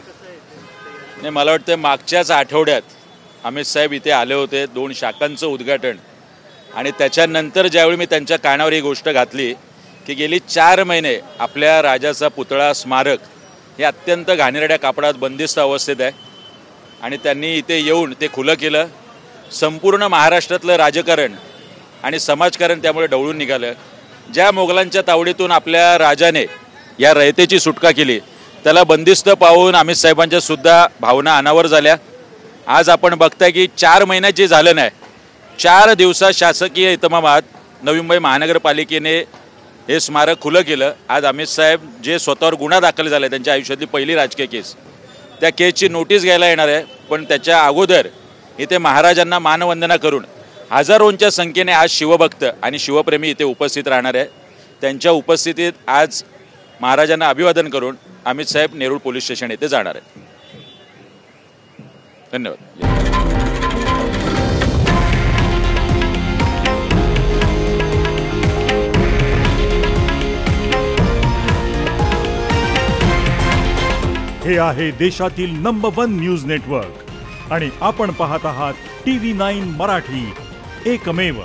नाही, मला वाटतं मागच्याच आठवड्यात अमित साहेब इथे आले होते 2 शाखांचं उद्घाटन, आणि त्याच्यानंतर ज्यावेळी मी त्यांच्या कानावर ही गोष्ट घातली की गेली 4 महिने आपल्या राजाचा पुतळा स्मारक हे अत्यंत घाणेरड्या कापडात बंदिस्त अवस्थेत आहे, आणि त्यांनी इथे येऊन ते खुलं केलं. संपूर्ण महाराष्ट्रातलं राजकारण आणि समाजकारण त्यामुळे ढवळून निघालं. ज्या मोगलांच्या तावडीतून आपल्या राजाने या रयतेची सुटका केली त्याला बंदिस्त पाहून अमित साहेबांच्या सुद्धा भावना अनावर झाल्या. आज आपण बघताय की 4 महिन्यात जे झालं नाही, 4 दिवसात शासकीय इतमामात नवी मुंबई महानगरपालिकेने हे स्मारक खुलं केलं. आज अमित साहेब जे स्वतःवर गुन्हा दाखल झाला, त्यांच्या आयुष्यातली पहिली राजकीय केस, त्या केसची नोटीस घ्यायला येणार आहे. पण त्याच्या अगोदर इथे महाराजांना मानवंदना करून हजारोंच्या संख्येने आज शिवभक्त आणि शिवप्रेमी इथे उपस्थित राहणार आहे. त्यांच्या उपस्थितीत आज महाराजांना अभिवादन करून अमित साहेब नेरूळ पोलीस स्टेशन येथे जाणार आहे. धन्यवाद. हे आहे देशातील नंबर 1 न्यूज नेटवर्क आणि आपण पाहत आहात TV9 मराठी, एकमेव.